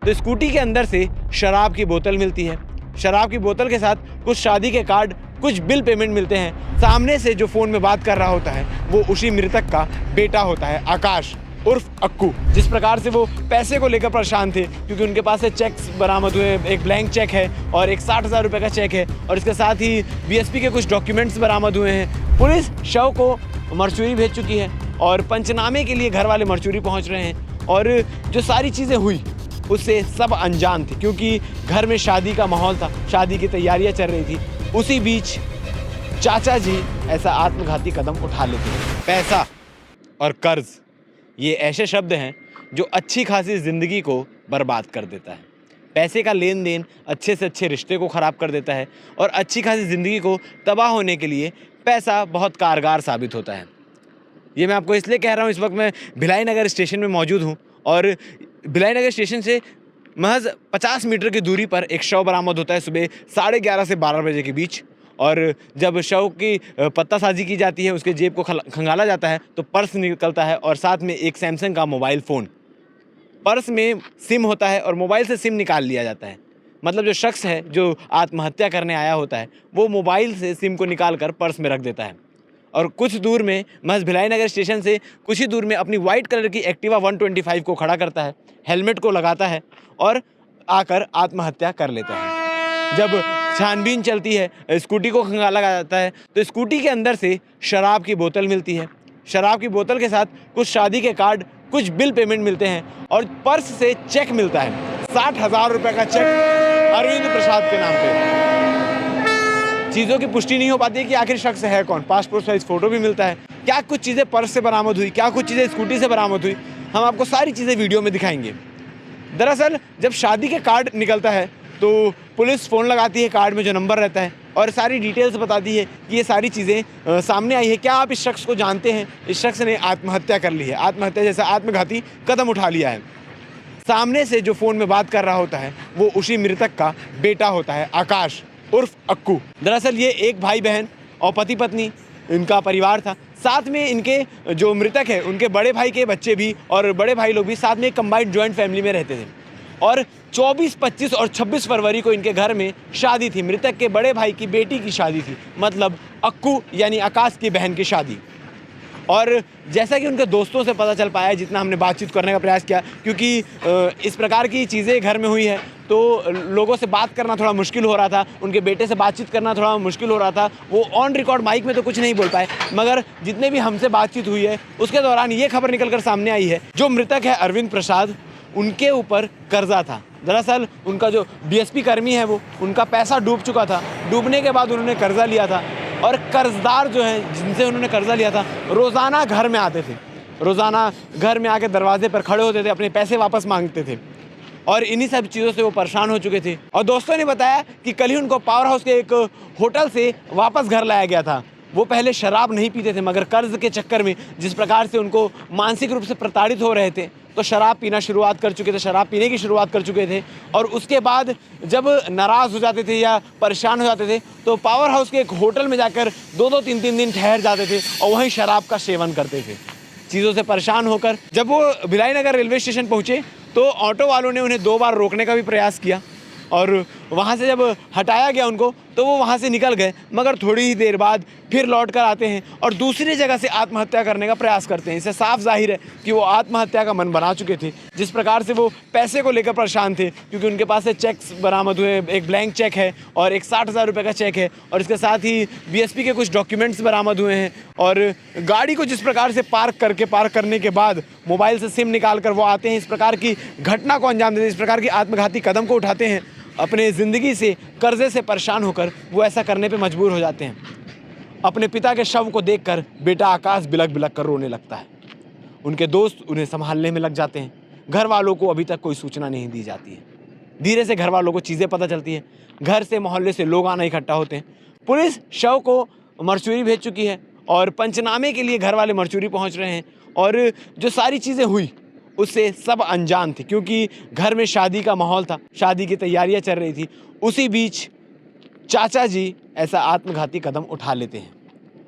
तो स्कूटी के अंदर से शराब की बोतल मिलती है। शराब की बोतल के साथ कुछ शादी के कार्ड, कुछ बिल पेमेंट मिलते हैं। सामने से जो फ़ोन में बात कर रहा होता है वो उसी मृतक का बेटा होता है, आकाश उर्फ अक्कू। जिस प्रकार से वो पैसे को लेकर परेशान थे क्योंकि उनके पास से चेक्स बरामद हुए, एक ब्लैंक चेक है और एक 60,000 रुपये का चेक है और इसके साथ ही बीएसपी के कुछ डॉक्यूमेंट्स बरामद हुए हैं। पुलिस शव को मरचूरी भेज चुकी है और पंचनामे के लिए घर वाले मरचूरी पहुंच रहे हैं। और जो सारी चीज़ें हुई उससे सब अनजान थे क्योंकि घर में शादी का माहौल था, शादी की तैयारियां चल रही थी। उसी बीच चाचा जी ऐसा आत्मघाती कदम उठा लेते हैं। पैसा और कर्ज ये ऐसे शब्द हैं जो अच्छी खासी ज़िंदगी को बर्बाद कर देता है। पैसे का लेन देन अच्छे से अच्छे रिश्ते को ख़राब कर देता है और अच्छी खासी ज़िंदगी को तबाह होने के लिए पैसा बहुत कारगर साबित होता है। ये मैं आपको इसलिए कह रहा हूँ, इस वक्त मैं भिलाई नगर स्टेशन में मौजूद हूँ और भिलाई नगर स्टेशन से महज 50 मीटर की दूरी पर एक शव बरामद होता है सुबह 11:30 से 12 बजे के बीच। और जब शव की पत्तासाजी की जाती है, उसके जेब को खंगाला जाता है तो पर्स निकलता है और साथ में एक सैमसंग का मोबाइल फ़ोन। पर्स में सिम होता है और मोबाइल से सिम निकाल लिया जाता है। मतलब जो शख्स है जो आत्महत्या करने आया होता है वो मोबाइल से सिम को निकाल कर पर्स में रख देता है और कुछ दूर में, महज भिलाई नगर स्टेशन से कुछ ही दूर में, अपनी वाइट कलर की एक्टिवा 125 को खड़ा करता है, हेलमेट को लगाता है और आकर आत्महत्या कर लेता है। जब छानबीन चलती है, स्कूटी को खंगाला जाता है तो स्कूटी के अंदर से शराब की बोतल मिलती है। शराब की बोतल के साथ कुछ शादी के कार्ड, कुछ बिल पेमेंट मिलते हैं और पर्स से चेक मिलता है, 60,000 रुपये का चेक अरविंद प्रसाद के नाम पे। चीज़ों की पुष्टि नहीं हो पाती है कि आखिर शख्स है कौन। पासपोर्ट साइज फ़ोटो भी मिलता है। क्या कुछ चीज़ें पर्स से बरामद हुई, क्या कुछ चीज़ें स्कूटी से बरामद हुई, हम आपको सारी चीज़ें वीडियो में दिखाएंगे। दरअसल जब शादी के कार्ड निकलता है तो पुलिस फ़ोन लगाती है कार्ड में जो नंबर रहता है और सारी डिटेल्स बताती है कि ये सारी चीज़ें सामने आई है। क्या आप इस शख्स को जानते हैं? इस शख्स ने आत्महत्या कर ली है, आत्महत्या जैसा आत्मघाती कदम उठा लिया है। सामने से जो फ़ोन में बात कर रहा होता है वो उसी मृतक का बेटा होता है, आकाश उर्फ अक्कू। दरअसल ये एक भाई बहन और पति पत्नी इनका परिवार था। साथ में इनके जो मृतक है उनके बड़े भाई के बच्चे भी और बड़े भाई लोग भी साथ में एक कंबाइंड जॉइंट फैमिली में रहते थे। और 24, 25 और 26 फरवरी को इनके घर में शादी थी। मृतक के बड़े भाई की बेटी की शादी थी, मतलब अक्कू यानी आकाश की बहन की शादी। और जैसा कि उनके दोस्तों से पता चल पाया, जितना हमने बातचीत करने का प्रयास किया, क्योंकि इस प्रकार की चीज़ें घर में हुई है तो लोगों से बात करना थोड़ा मुश्किल हो रहा था, उनके बेटे से बातचीत करना थोड़ा मुश्किल हो रहा था। वो ऑन रिकॉर्ड माइक में तो कुछ नहीं बोल पाए, मगर जितने भी हमसे बातचीत हुई है उसके दौरान ये खबर निकल कर सामने आई है, जो मृतक है अरविंद प्रसाद, उनके ऊपर कर्जा था। दरअसल उनका जो बीएसपी कर्मी है वो, उनका पैसा डूब चुका था। डूबने के बाद उन्होंने कर्जा लिया था और कर्जदार जो हैं जिनसे उन्होंने कर्जा लिया था रोज़ाना घर में आते थे, रोज़ाना घर में आके दरवाजे पर खड़े होते थे, अपने पैसे वापस मांगते थे और इन्हीं सब चीज़ों से वो परेशान हो चुके थे। और दोस्तों ने बताया कि कल ही उनको पावर हाउस के एक होटल से वापस घर लाया गया था। वो पहले शराब नहीं पीते थे, मगर कर्ज के चक्कर में जिस प्रकार से उनको मानसिक रूप से प्रताड़ित हो रहे थे तो शराब पीना शुरुआत कर चुके थे, शराब पीने की शुरुआत कर चुके थे। और उसके बाद जब नाराज़ हो जाते थे या परेशान हो जाते थे तो पावर हाउस के एक होटल में जाकर 2-2, 3-3 दिन ठहर जाते थे और वहीं शराब का सेवन करते थे। चीज़ों से परेशान होकर जब वो भिलाई नगर रेलवे स्टेशन पहुँचे तो ऑटो वालों ने उन्हें 2 बार रोकने का भी प्रयास किया और वहाँ से जब हटाया गया उनको तो वो वहाँ से निकल गए, मगर थोड़ी ही देर बाद फिर लौट कर आते हैं और दूसरी जगह से आत्महत्या करने का प्रयास करते हैं। इससे साफ जाहिर है कि वो आत्महत्या का मन बना चुके थे। जिस प्रकार से वो पैसे को लेकर परेशान थे क्योंकि उनके पास से चेक्स बरामद हुए, एक ब्लैंक चेक है और एक 60,000 रुपये का चेक है और इसके साथ ही बीएसपी के कुछ डॉक्यूमेंट्स बरामद हुए हैं। और गाड़ी को जिस प्रकार से पार्क करने के बाद मोबाइल से सिम निकाल कर वो आते हैं, इस प्रकार की घटना को अंजाम देते हैं, इस प्रकार की आत्मघाती कदम को उठाते हैं। अपने ज़िंदगी से कर्जे से परेशान होकर वो ऐसा करने पे मजबूर हो जाते हैं। अपने पिता के शव को देखकर बेटा आकाश बिलख बिलख कर रोने लगता है। उनके दोस्त उन्हें संभालने में लग जाते हैं। घर वालों को अभी तक कोई सूचना नहीं दी जाती है। धीरे से घर वालों को चीज़ें पता चलती हैं। घर से, मोहल्ले से लोग आना इकट्ठा होते हैं। पुलिस शव को मरचूरी भेज चुकी है और पंचनामे के लिए घर वाले मरचूरी पहुँच रहे हैं। और जो सारी चीज़ें हुई उससे सब अनजान थे क्योंकि घर में शादी का माहौल था, शादी की तैयारियां चल रही थी। उसी बीच चाचा जी ऐसा आत्मघाती कदम उठा लेते हैं।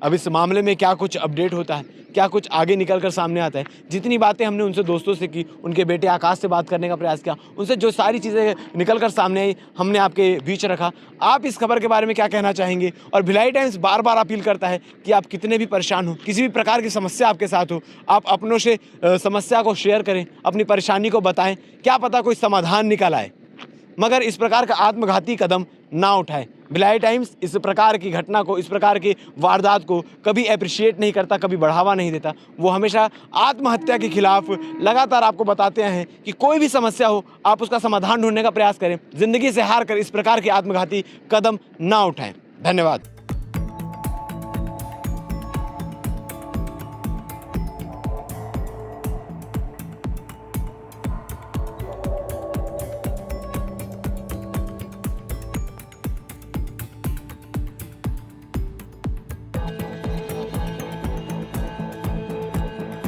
अब इस मामले में क्या कुछ अपडेट होता है, क्या कुछ आगे निकल कर सामने आता है। जितनी बातें हमने उनसे दोस्तों से की, उनके बेटे आकाश से बात करने का प्रयास किया, उनसे जो सारी चीज़ें निकल कर सामने आई हमने आपके बीच रखा। आप इस खबर के बारे में क्या कहना चाहेंगे? और भिलाई टाइम्स बार बार अपील करता है कि आप कितने भी परेशान हो, किसी भी प्रकार की समस्या आपके साथ हो, आप अपनों से समस्या को शेयर करें, अपनी परेशानी को बताएं, क्या पता कोई समाधान निकल आए। मगर इस प्रकार का आत्मघाती कदम ना उठाएं। भिलाई टाइम्स इस प्रकार की घटना को, इस प्रकार की वारदात को कभी अप्रिशिएट नहीं करता, कभी बढ़ावा नहीं देता। वो हमेशा आत्महत्या के खिलाफ लगातार आपको बताते हैं कि कोई भी समस्या हो आप उसका समाधान ढूंढने का प्रयास करें, जिंदगी से हार कर इस प्रकार के आत्मघाती कदम ना उठाएं। धन्यवाद।